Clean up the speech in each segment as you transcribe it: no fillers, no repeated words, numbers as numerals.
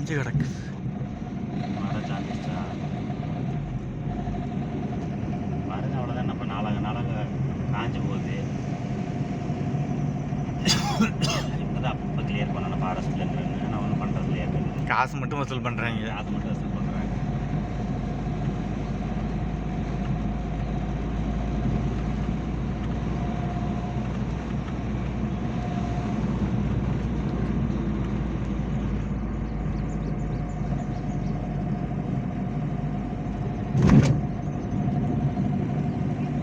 சாஞ்சு கிடக்கு. மழை சாஞ்சிச்சா பாருங்க, அவ்வளோதான். நம்ம நாளாக நாளாக காஞ்சி போகுது. இப்போதான் அப்பப்போ கிளியர் பண்ணணும் ஃபாரஸ்ட்லேருந்து. நான் ஒன்றும் பண்ணுறது இல்லையா, காசு மட்டும் வசூல் பண்ணுறாங்க. அது மட்டும் வசூல் பண்ணுறாங்க.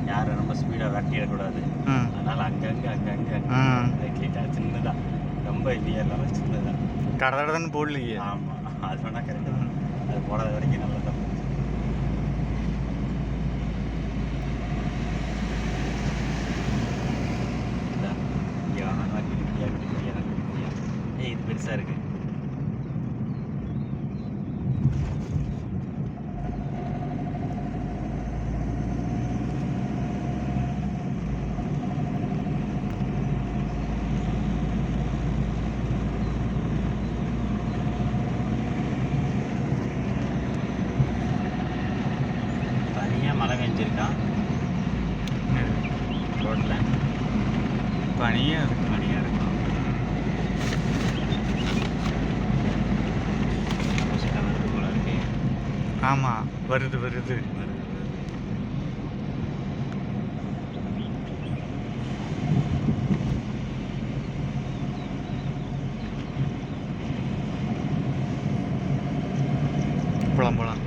யாரும் ரொம்ப ஸ்பீடாக விரட்டிடக்கூடாது. அதனால் அங்கங்கே சின்னதாக, ரொம்ப ஹெவியாக இல்லாமல் சின்னதாக கடை போடலையே. ஆமாம், அது வேணால் கரெக்டு தான். அது போடாத வரைக்கும் நல்லதான். இது பெருசாக இருக்குது. மழை பெஞ்சிருக்கான் ரோட்டில். பனியாக இருக்கு. பனியாக இருக்கும். வருது போல இருக்கு. ஆமாம், வருது வருது. போலாம் போலாம்.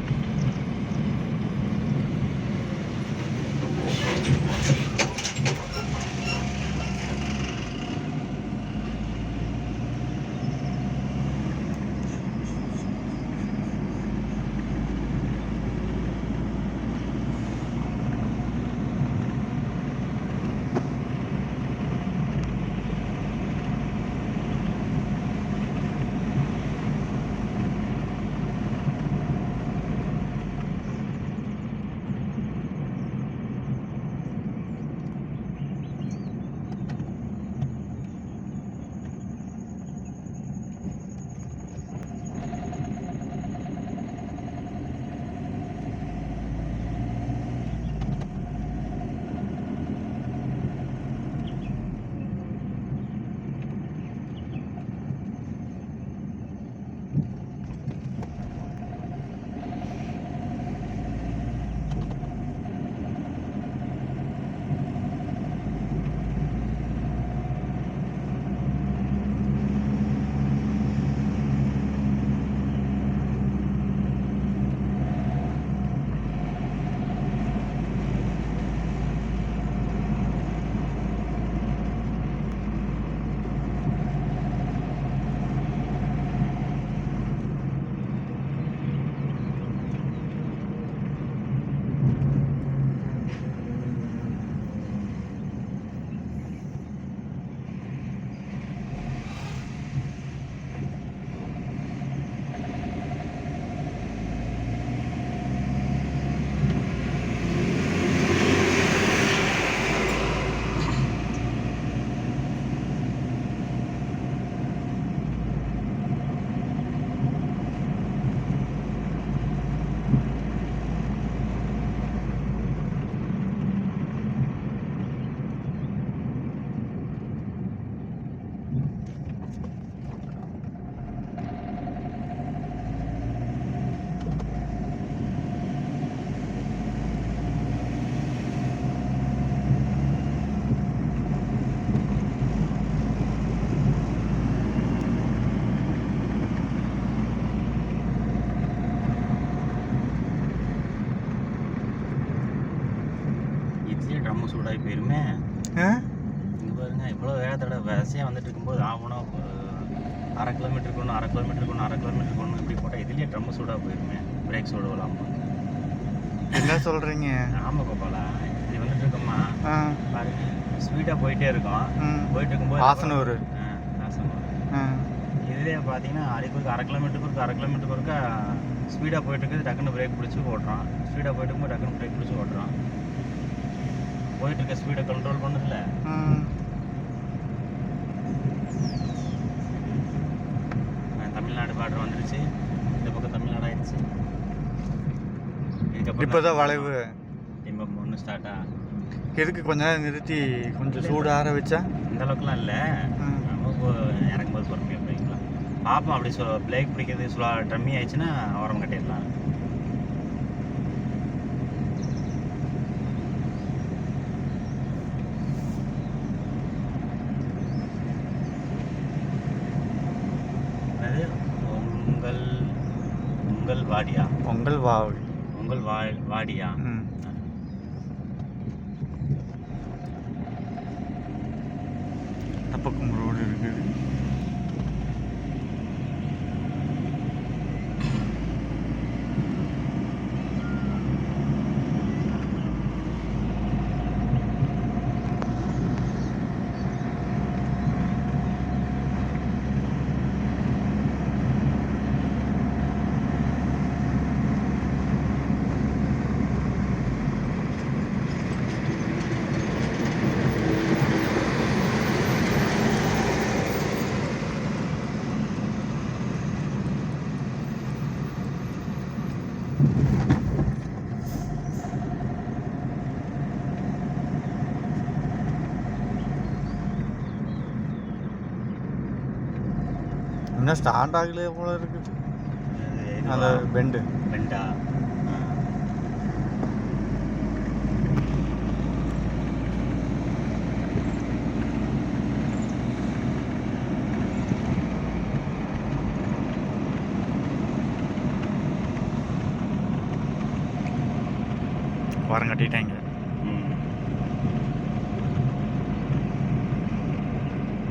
ட்ரம்மு சூடாகி போயிருமே. இங்கே பாருங்க, இவ்வளோ வேகத்தோட வரிசையாக வந்துட்டு இருக்கும்போது ஆகணும். 1/2 கிலோமீட்டருக்கு ஒன்று, 1/2 கிலோமீட்டருக்கு ஒன்று, 1/2 கிலோமீட்டருக்கு ஒன்று இப்படி போட்டால் இதுலேயே ட்ரம்மு சூடாக போயிருமே. பிரேக் சூடு விடாமல். என்ன சொல்கிறீங்க? ஆமாம் கோபாலா, இது வந்துட்டு இருக்கோம்மா பாருங்க, ஸ்பீடாக போயிட்டே இருக்கோம். போயிட்டு இருக்கும்போது ஆசனூர் இதுலேயே பார்த்தீங்கன்னா அதுக்கு 1/2 கிலோமீட்டருக்கு 1/2 கிலோமீட்டருக்கு ஒருக்கா ஸ்பீடாக போயிட்டு இருக்குது. டக்குன்னு பிரேக் பிடிச்சி ஓட்டுறோம். ஸ்பீடாக போயிட்டு இருக்கும்போது டக்குன்னு பிரேக் பிடிச்சி ஓட்டுறோம். போயிட்டு இருக்க ஸ்பீடை கண்ட்ரோல் பண்ணுதில்ல. தமிழ்நாடு பார்டர் வந்துருச்சு. இப்போதான் வளைவு. இப்போ ஒன்று ஸ்டார்ட்டா எதுக்கு கொஞ்ச நேரம் நிறுத்தி கொஞ்சம் சூடு ஆற வச்சா? இந்த அளவுக்குலாம் இல்லை. நம்ம இப்போ இறங்கும்போது பொறுமையாக போய்க்கலாம். பார்ப்போம். அப்படி பிரேக் பிடிக்கிறது ட்ரம்மி ஆயிடுச்சுன்னா ஓரம் கட்டிடலாம். அது உங்கள் உங்கள் வாடியா பொங்கல் வாவி. உங்கள் வாடியா இந்த பக்கம் ரோடு இருக்குது. இன்னும் ஸ்டார்ட் ஆகலையே போல இருக்குது அந்த பெண்டு. பெண்டா வாரம் கட்டிட்டாங்க.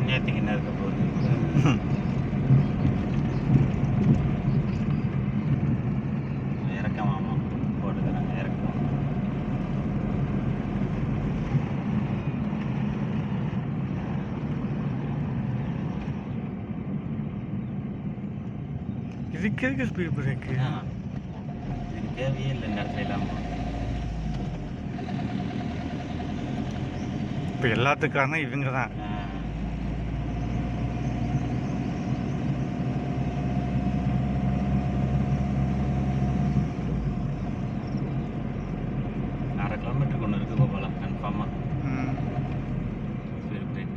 நேற்றுக்கு என்ன இருக்க போகுது? இறக்கமாமா போட்டுக்கிறாங்க. இறக்கம் இதுக்கு எதுக்கு ஸ்பீட் பிரேக்கு? இதுக்கு தேவையே இல்லை இந்த இடத்துல இல்லாமல். இப்போ எல்லாத்துக்கான இவங்க தான். அரை கிலோமீட்டருக்கு ஒன்று இருக்குது போகலாம் கன்ஃபார்மாக. ஸ்பீட் பிரேக்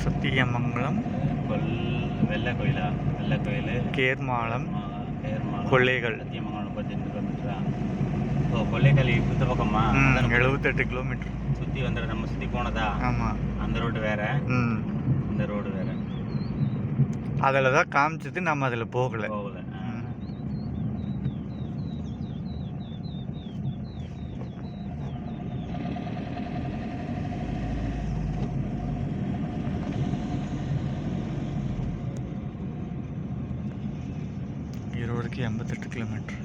சத்தியமங்கலம், வெள்ளை கோயிலா? வெள்ளை கோயில், கேர்மாளம், கேர்மாளம், கொள்ளைகள். சத்தியமங்கலம் 32 கிலோமீட்டரா? ஓ, கொள்ளைகள் இந்த பக்கமா? 78 கிலோமீட்டர். சுற்றி வந்துடு. நம்ம சுற்றி போனதா? ஆமாம். அந்த ரோடு வேற, இந்த ரோடு வேற. அதில் தான் காமிச்சது, நம்ம அதில் போகலை. ஈரோடுக்கு 88 கிலோமீட்டர்.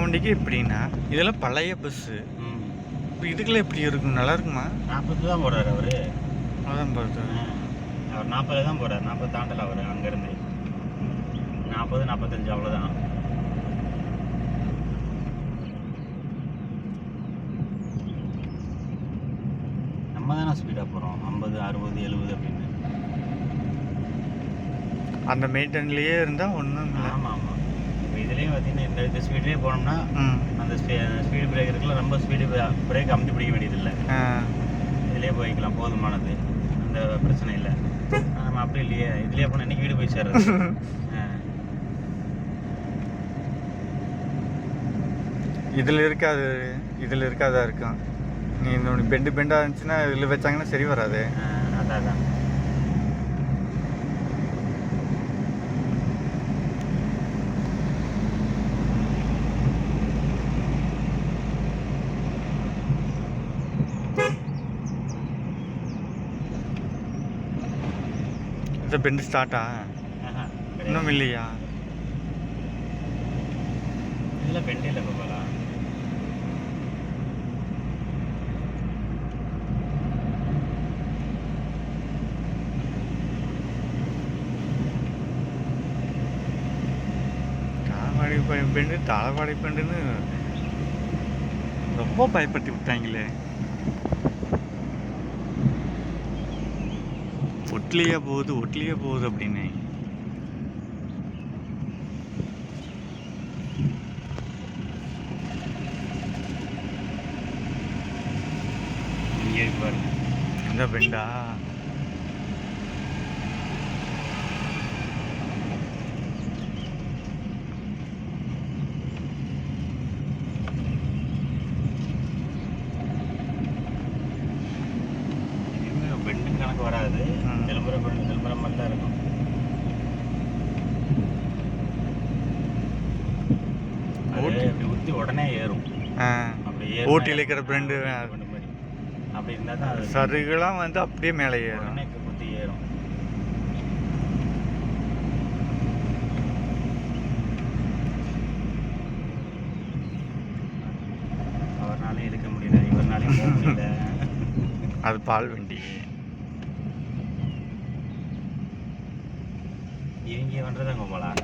வண்டிக்கு எப்படின்னா இதெல்லாம் பழைய பஸ்ஸு. இப்போ இதுக்கெல்லாம் எப்படி இருக்கும், நல்லா இருக்குமா? 40 தான் போகிறாரு அவர். அதான் பார்த்து அவர் 40 தான் போகிறார், 40 தாண்டல அவர் அங்கேருந்து. 40 45 அவ்வளோதான். நம்ம தானே ஸ்பீடாக போகிறோம், 50 60 70 அப்படின்னு. அந்த மெயின்டென்லேயே இருந்தால் ஒன்றும் இல்லை. ஆமாம் ஆமாம். இப்போ இதுலேயே பார்த்தீங்கன்னா இந்த ஸ்பீட்லேயே போனோம்னா அந்த ஸ்பீடு பிரேக் இருக்குல்ல, ரொம்ப ஸ்பீடு பிரேக் அமுத்தி பிடிக்க வேண்டியதில்லை. இதுலேயே போய்க்கலாம், போதுமானது, அந்த பிரச்சனை இல்லை. நம்ம அப்படி இல்லையே, இதுலேயே போனால் இன்றைக்கி வீடு போய் சேர்றது. இதில் இருக்காது, இதில் இருக்காதா இருக்கும். நீ இந்த பெண்டாக இருந்துச்சுன்னா இதில் வச்சாங்கன்னா சரி வராது. அதான் இந்த பெண்டு ஸ்டார்ட்டா இன்னும் இல்லையா? இதில் பெண்டு இல்லை பாப்பாலா. பெண்டு தலைவாடி பெண்டுன்னு ரொம்ப பயப்பட்டு விட்டாங்களே. ஒட்லியே போகுது அப்படின்னு. பாருங்க இந்த பெண்டா பெண்டு கணக்கு வராது, திரும்புற மாதிரி தான் இருக்கும். அப்படி ஊற்றி உடனே ஏறும். அப்படி ஊட்டியில் இருக்கிற பெண்டு அப்படி இருந்தால் தான் சருகுலாம் வந்து அப்படியே மேலே ஏறும், உடனே குத்தி ஏறும். அவர்னாலையும் இழுக்க முடியல, இவர்னாலையும் போக முடியல. அது பால் வண்டி. இவங்க பண்ணுறதாங்க போகலாம்.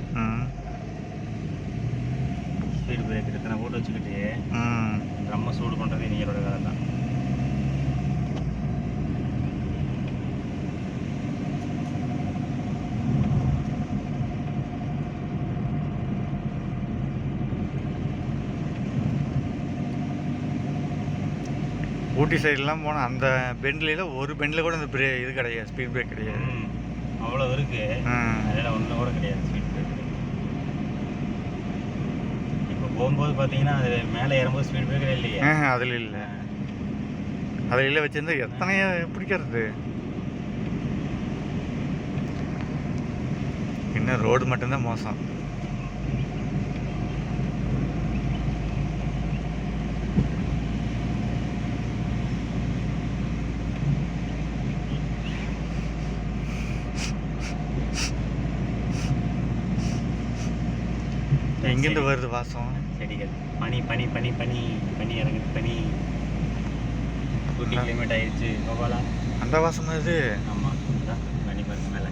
ஸ்பீடு பிரேக் எத்தனை போட்டு வச்சுக்கிட்டு ரொம்ப சூடு பண்ணுறது இவங்களோட வேலை தான். ஊட்டி சைட்லாம் போனால் அந்த பெண்ட்லாம் ஒரு பெண்டில் கூட அந்த இது கிடையாது, ஸ்பீட் பிரேக் கிடையாது. அவ்வளோ இருக்கு, அதில் ஒன்றும் கூட கிடையாது ஸ்பீட் பிரேக். இப்போ போகும்போது பார்த்தீங்கன்னா அது மேலே ஏறும்போது ஸ்பீட் பிரேக்கர் இல்லையே. அதில் இல்லை, அதில் இல்லை வச்சுருந்தா எத்தனையோ பிடிக்கிறது. இன்னும் ரோடு மட்டும்தான் மோசம். எங்கேருந்து வருது வாசம்? செடிகள், பனி பனி பனி பனி பனி இறங்குது, பனி. ஊட்டி கிளைமேட் ஆயிடுச்சு கோபாலா. அந்த வாசம் அது. ஆமாம், அதான் பனி பாருங்க மேலே.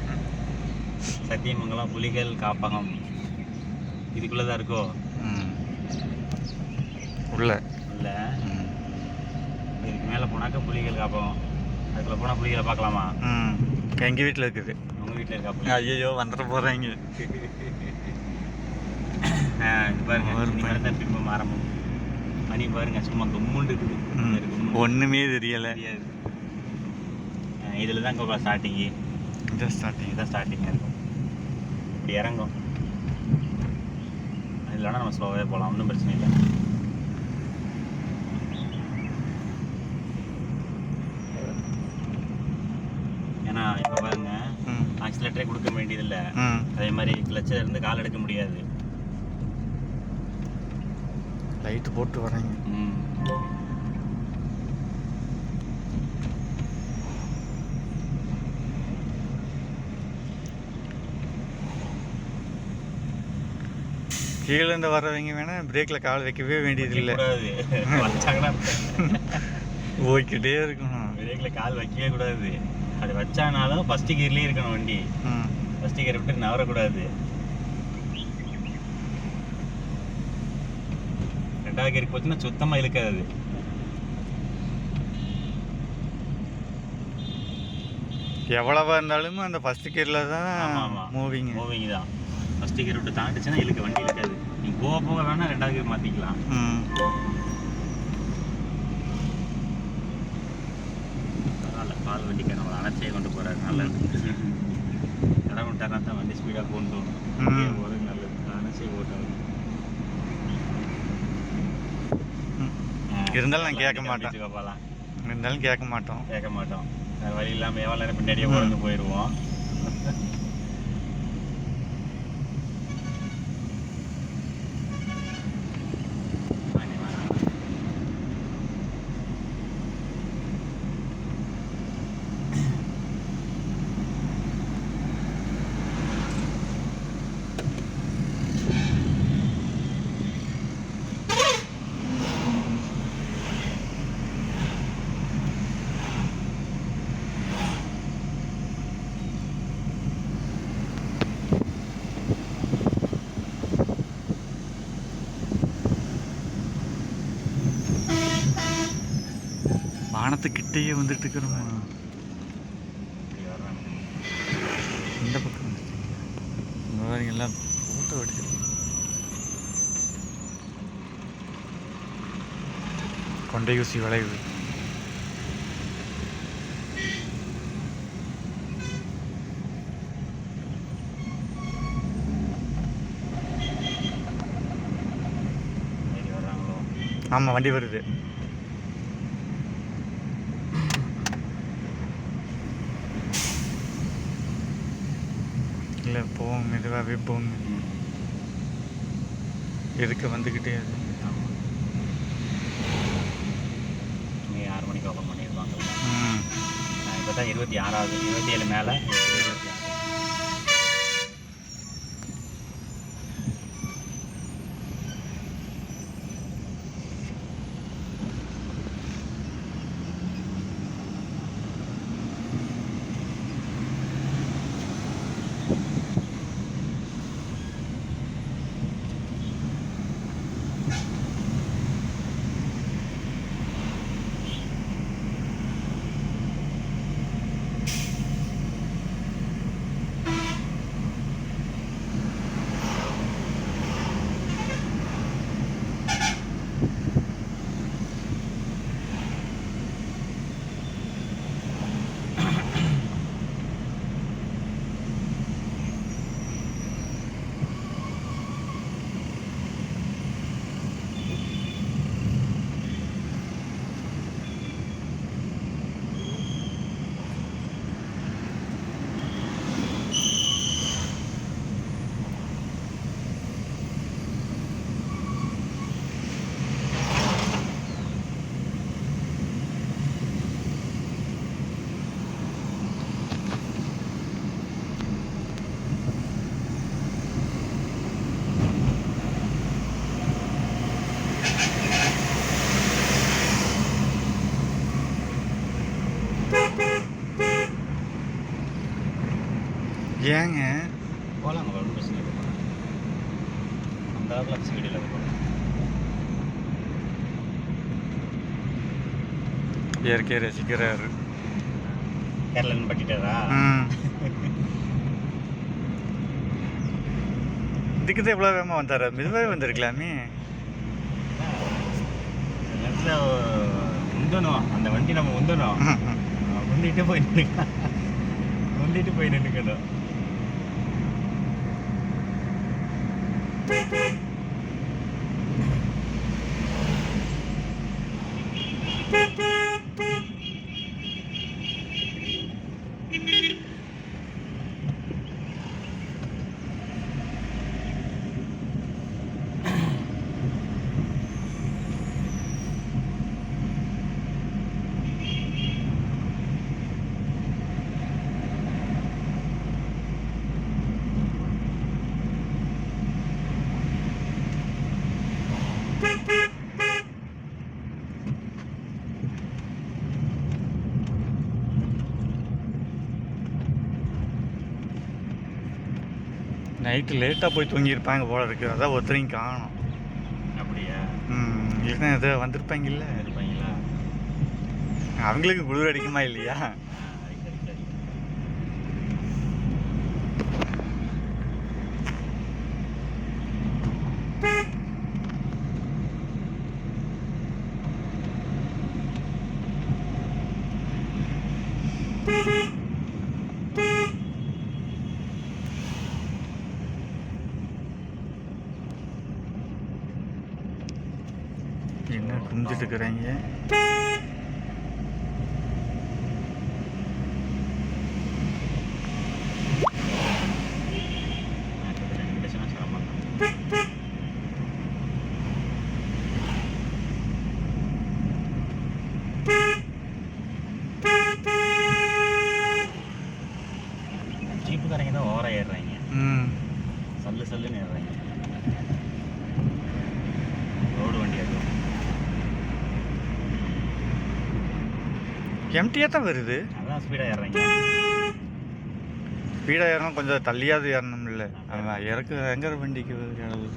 சத்தியமங்கலம் புலிகள் காப்பகம் இதுக்குள்ளே தான் இருக்கோ? உள்ள இதுக்கு மேலே போனாக்கா புலிகள் காப்பகம். அதுக்குள்ளே போனால் புலிகளை பார்க்கலாமா? எங்கள் வீட்டில் இருக்குது. உங்கள் வீட்டில் இருக்கா புலி? ஐயோ வந்துட போகிறாங்க. இது பாருங்க பிம்பம் ஆரம்பம். பனி பாருங்க சும்மா கும்முண்டு இருக்குது, ஒன்றுமே தெரியலை. இதில் தான் கோபா ஸ்டார்டிங்கு. இதுதான் ஸ்டார்டிங்காக இருக்கும். இப்படி இறங்கும். இல்லைன்னா நம்ம ஸ்லோவாகவே போகலாம், ஒன்றும் பிரச்சனை இல்லை. ஏன்னா இப்போ பாருங்க ஆக்சிலேட்டரே கொடுக்க வேண்டியதில்லை. அதே மாதிரி கிளச்சில் இருந்து கால் எடுக்க முடியாது. லைட்டு போட்டு வராங்க. கீழே இருந்து வர்றவங்க வேணா பிரேக்ல கால் வைக்கவே வேண்டியது இல்லை. கூடாது. வச்சாங்கன்னா போய்கிட்டே இருக்கணும். பிரேக்ல கால் வைக்கவே கூடாது. அப்படி வச்சானாலும் ஃபர்ஸ்ட் கியர்லயே இருக்கணும் வண்டி. ஃபர்ஸ்ட் கியர் விட்டு நவரக்கூடாது. ரெண்டாவது கியருக்கு போச்சுன்னா சுத்தமா இழுக்காது. எவ்வளவா இருந்தாலும் அந்த ஃபர்ஸ்ட் கியர்ல தான் மூவிங் தான். ஃபர்ஸ்ட் கியர் விட்டு தாண்டிச்சுன்னா இழுக்க வண்டி இழுக்காது. நீ போக போக வேணா ரெண்டாவது கியர் மாத்திக்கலாம். பரவாயில்ல, பால் வண்டிக்கு நம்ம அணைச்சே கொண்டு போறாரு. நல்லது. இடம் விட்டாருனா தான் வண்டி ஸ்பீடாக கொண்டு போகணும். போகிறது நல்லது. அணைச்சே போட்டாரு. இருந்தாலும் நான் கேட்க மாட்டேன். இருந்தாலும் கேட்க மாட்டோம். வழி இல்லாமல் எவ்வளோ நேரம் பின்னாடியே போயிடுவோம். வானத்துக்கிட்டேயே வந்துட்டு இருக்கிறோமா? இந்த பக்கம் வந்துட்டு எல்லாம் ஃபோட்டோ எடுத்து கொண்டையூசி வளைவு. ஆமாம், வண்டி வருது. இல்லை, போவோம், மெதுவாகவே போங்க. எதுக்கு வந்துக்கிட்டே அது 6 மணிக்கு ஓப்பன் பண்ணிடுவாங்க. இப்போ தான் 26ஆவது, 27 மேலே. ஏங்க போகலாங்க, ஒன்றும் பிரச்சனை இல்லை. அந்த அளவுக்கு ஸ்பீடில் போகலாம். இயற்கையை ரசிக்கிறாரு. கேரளன் பட்டிட்டாரா? இதுக்கு தான் எவ்வளோ வேகமாக வந்தார். மெதுவாகவே வந்திருக்கலாமே. நேரத்தில் உந்தணும், அந்த வண்டி நம்ம உந்தணும். உந்திட்டு போய் நின்றுக்கணும். நைட்டு லேட்டாக போய் தூங்கியிருப்பாங்க போல இருக்கு, அதான் ஒருத்தரையும் காணும். அப்படியா? இல்லைன்னா எதோ வந்திருப்பாங்கல்ல. இருப்பாங்களா? அவங்களுக்கு குளிர் அடிக்குமா இல்லையா? அடிக்கடி. என்ன குமிஞ்சிட்டு இருக்கிறாங்க. ஜீப்புக்காரங்க தான் ஓவரா ஏறுறாங்க. சல்லுன்னு ஏறுறாங்க. ரோடு வண்டி அதுவும் எம்டியாக தான் வருது. அதான் ஸ்பீடாக ஏறுறாங்க. ஸ்பீடாக ஏறணும், கொஞ்சம் தள்ளியாவது ஏறணும் இல்லை. அவன் இறக்கு எங்கிற வண்டிக்கு அளவு.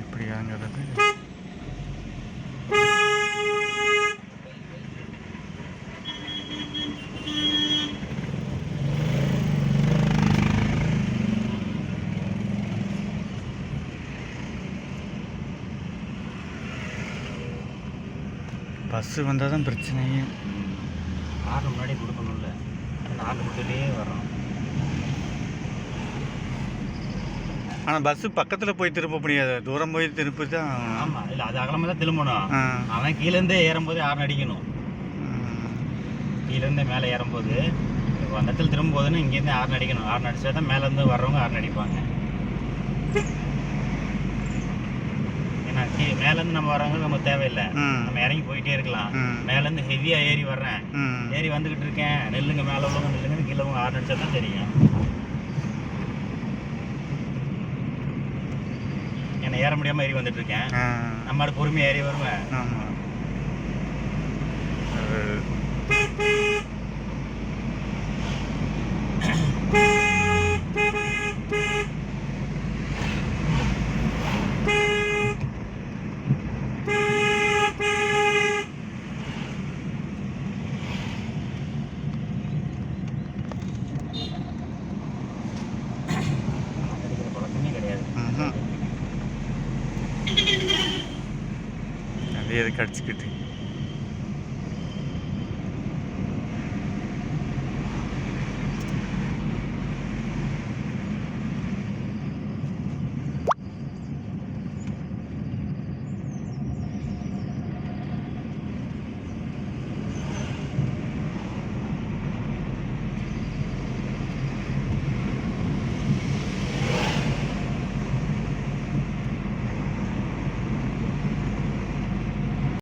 எப்படியாங்கிறது பஸ்ஸு வந்தால் தான் பிரச்சனையே. ஆறு முன்னாடி கொடுக்கணும்ல, நாலு மட்டுலேயே வரோம். ஆனால் பஸ்ஸு பக்கத்தில் போய் திருப்ப முடியாது, தூரம் போய் திருப்பி தான். ஆமாம், இல்லை அது அகலமாக தான் திரும்பணும். அவன் கீழேருந்தே ஏறும்போது ஹார்ன் அடிக்கணும். கீழேருந்தே மேலே ஏறும்போது அந்த இடத்துல திரும்பும்போதுன்னு இங்கேருந்து ஹார்ன் அடிக்கணும். ஹார்ன் அடிச்சா தான் மேலேருந்து வர்றவங்க ஹார்ன் அடிப்பாங்க. ஏன்னா மேலேருந்து நம்ம வர்றவங்க நமக்கு தேவையில்லை, நம்ம இறங்கி போயிட்டே இருக்கலாம். மேலேருந்து ஹெவியாக ஏறி வர்றேன், ஏறி வந்துக்கிட்டு இருக்கேன், நெல்லுங்க மேலே உள்ளவங்க நெல்லுங்க, கீழே அவங்க ஹார்ன் அடிச்சா தான் தெரியும். ஏன்னா ஏற முடியாமல் ஏறி வந்துட்டு இருக்கேன், நம்ம அது பொறுமையாக ஏறி வருவேன். ஆமாம். அடிக்கிற பழக்கமே கிடையாது. அதே எதுக்கு அடிச்சுக்கிட்டு